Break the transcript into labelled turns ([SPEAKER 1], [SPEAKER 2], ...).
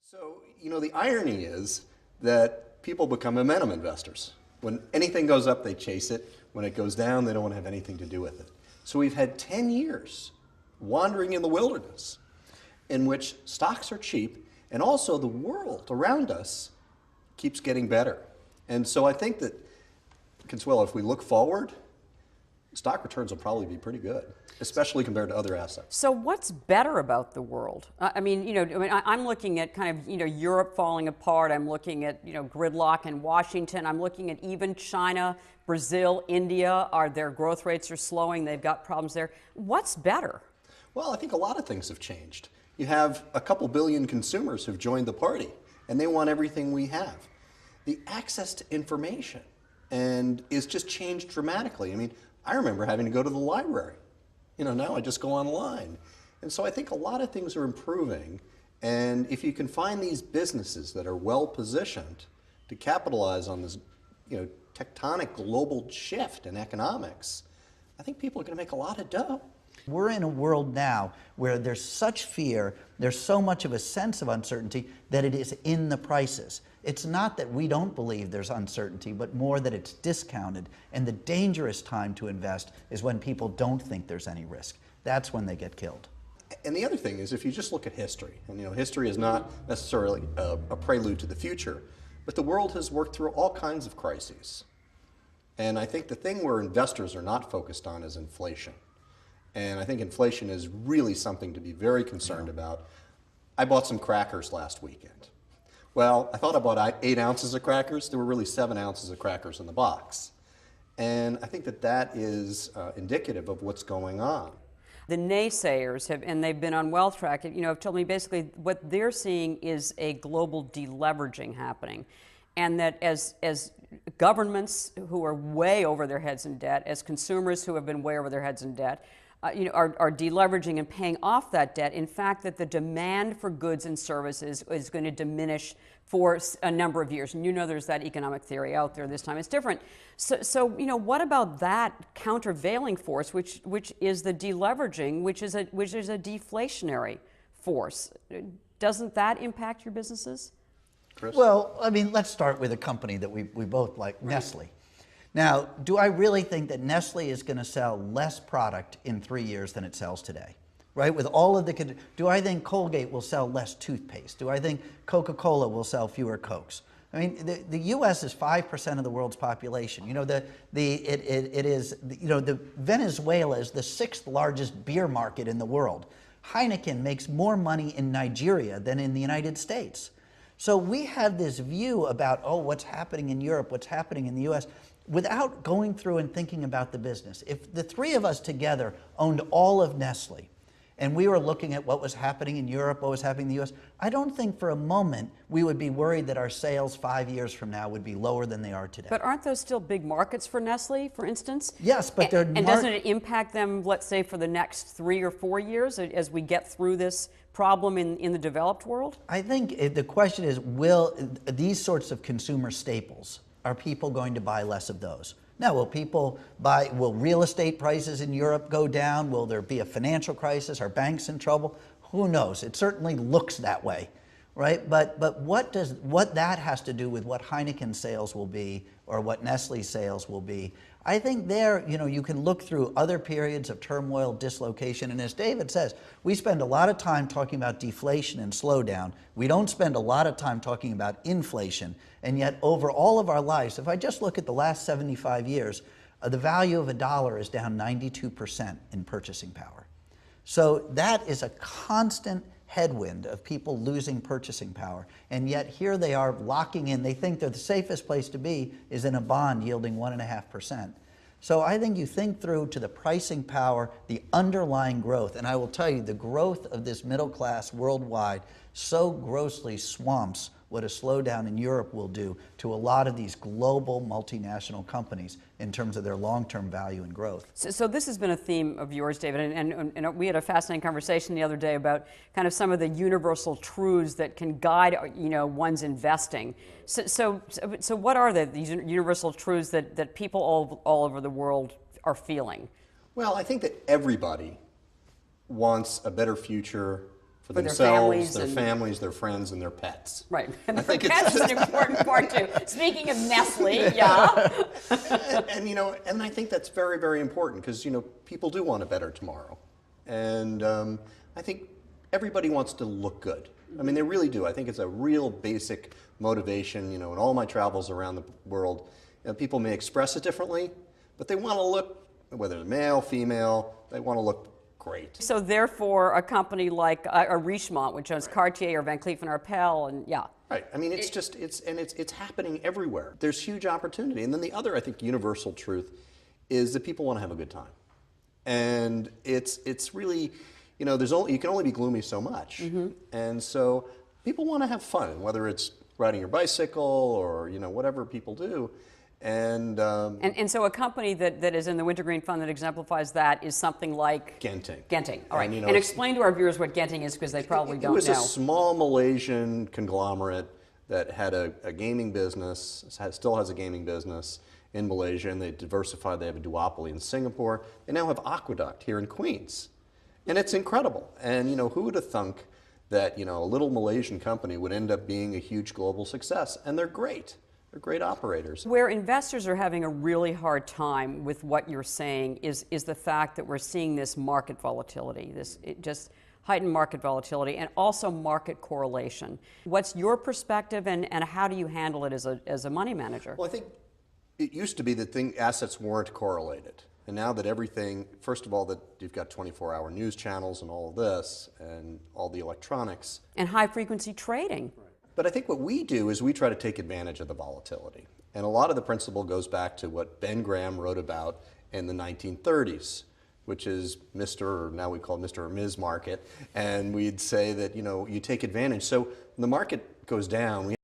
[SPEAKER 1] So, the irony is that people become momentum investors. When anything goes up, they chase it. When it goes down, they don't want to have anything to do with it. So we've had 10 years wandering in the wilderness in which stocks are cheap and also the world around us keeps getting better. And so I think that, Consuelo, if we look forward, stock returns will probably be pretty good, especially compared to other assets.
[SPEAKER 2] So what's better about the world? I'm looking at kind of, Europe falling apart. I'm looking at, gridlock in Washington. I'm looking at even China, Brazil, India. Their growth rates are slowing. They've got problems there. What's better?
[SPEAKER 1] Well, I think a lot of things have changed. You have a couple billion consumers who've joined the party, and they want everything we have. The access to information is just changed dramatically. I remember having to go to the library. Now I just go online. And so I think a lot of things are improving. And if you can find these businesses that are well positioned to capitalize on this, tectonic global shift in economics, I think people are going to make a lot of dough.
[SPEAKER 3] We're in a world now where there's such fear, there's so much of a sense of uncertainty that it is in the prices. It's not that we don't believe there's uncertainty, but more that it's discounted. And the dangerous time to invest is when people don't think there's any risk. That's when they get killed.
[SPEAKER 1] And the other thing is, if you just look at history, and history is not necessarily a prelude to the future, but the world has worked through all kinds of crises. And I think the thing where investors are not focused on is inflation. And I think inflation is really something to be very concerned about. I bought some crackers last weekend. Well, I thought I bought 8 ounces of crackers. There were really 7 ounces of crackers in the box. And I think that is indicative of what's going on.
[SPEAKER 2] The naysayers and they've been on Wealth Track, have told me basically what they're seeing is a global deleveraging happening. And that as governments who are way over their heads in debt, as consumers who have been way over their heads in debt, are deleveraging and paying off that debt, in fact, that the demand for goods and services is going to diminish for a number of years. And there's that economic theory out there. This time it's different. So what about that countervailing force, which is the deleveraging, which is a deflationary force? Doesn't that impact your businesses?
[SPEAKER 1] Chris?
[SPEAKER 3] Well, let's start with a company that we both like, right. Nestle. Now, do I really think that Nestle is going to sell less product in 3 years than it sells today? Right? With all of do I think Colgate will sell less toothpaste? Do I think Coca-Cola will sell fewer Cokes? The U.S. is 5% of the world's population. Venezuela is the 6th largest beer market in the world. Heineken makes more money in Nigeria than in the United States. So we have this view about, what's happening in Europe, what's happening in the U.S., without going through and thinking about the business. If the three of us together owned all of Nestle, and we were looking at what was happening in Europe, what was happening in the U.S., I don't think for a moment we would be worried that our sales 5 years from now would be lower than they are today.
[SPEAKER 2] But aren't those still big markets for Nestle, for instance?
[SPEAKER 3] Yes, but they're
[SPEAKER 2] and doesn't it impact them, let's say, for the next 3 or 4 years as we get through this problem in the developed world?
[SPEAKER 3] I think the question is, will these sorts of consumer staples, are people going to buy less of those? Now, will real estate prices in Europe go down? Will there be a financial crisis? Are banks in trouble? Who knows? It certainly looks that way, right? But what that has to do with what Heineken sales will be or what Nestle sales will be? I think there, you can look through other periods of turmoil, dislocation, and as David says, we spend a lot of time talking about deflation and slowdown. We don't spend a lot of time talking about inflation, and yet over all of our lives, if I just look at the last 75 years, the value of a dollar is down 92% in purchasing power. So that is a constant headwind of people losing purchasing power. And yet here they are locking in. They think that the safest place to be is in a bond yielding 1.5%. So I think you think through to the pricing power, the underlying growth, and I will tell you the growth of this middle class worldwide so grossly swamps what a slowdown in Europe will do to a lot of these global multinational companies in terms of their long-term value and growth.
[SPEAKER 2] So this has been a theme of yours, David, and we had a fascinating conversation the other day about kind of some of the universal truths that can guide one's investing. So what are these universal truths that people all over the world are feeling?
[SPEAKER 1] Well, I think that everybody wants a better future for
[SPEAKER 2] their
[SPEAKER 1] themselves,
[SPEAKER 2] families
[SPEAKER 1] their friends, and their pets.
[SPEAKER 2] Right. And
[SPEAKER 1] I think
[SPEAKER 2] that's an important part too. Speaking of Nestle, yeah.
[SPEAKER 1] And I think that's very, very important because people do want a better tomorrow, and I think everybody wants to look good. I mean, they really do. I think it's a real basic motivation. In all my travels around the world, people may express it differently, but they want to look, whether they're male, female, they want to look great.
[SPEAKER 2] So therefore, a company like a Richemont, which owns Cartier or Van Cleef & Arpels, and yeah.
[SPEAKER 1] Right. I mean, it's happening everywhere. There's huge opportunity. And then the other, I think, universal truth is that people want to have a good time. And it's really, you can only be gloomy so much. And so people want to have fun, whether it's riding your bicycle or, whatever people do. And
[SPEAKER 2] so a company that is in the Wintergreen Fund that exemplifies that is something like
[SPEAKER 1] Genting.
[SPEAKER 2] Genting. All right. And explain to our viewers what Genting is, because they probably don't know.
[SPEAKER 1] It was a small Malaysian conglomerate that had a gaming business, still has a gaming business in Malaysia, and they diversified. They have a duopoly in Singapore. They now have Aqueduct here in Queens, and it's incredible. And who would have thunk that a little Malaysian company would end up being a huge global success? And they're great. They're great operators.
[SPEAKER 2] Where investors are having a really hard time with what you're saying is the fact that we're seeing this market volatility, just heightened market volatility, and also market correlation. What's your perspective, and how do you handle it as a money manager?
[SPEAKER 1] Well, I think it used to be that assets weren't correlated. And now that everything, first of all, that you've got 24-hour news channels and all of this, and all the electronics.
[SPEAKER 2] And high-frequency trading.
[SPEAKER 1] Right. But I think what we do is we try to take advantage of the volatility. And a lot of the principle goes back to what Ben Graham wrote about in the 1930s, which is or now we call it Mr. or Ms. market. And we'd say that, you take advantage. So when the market goes down, we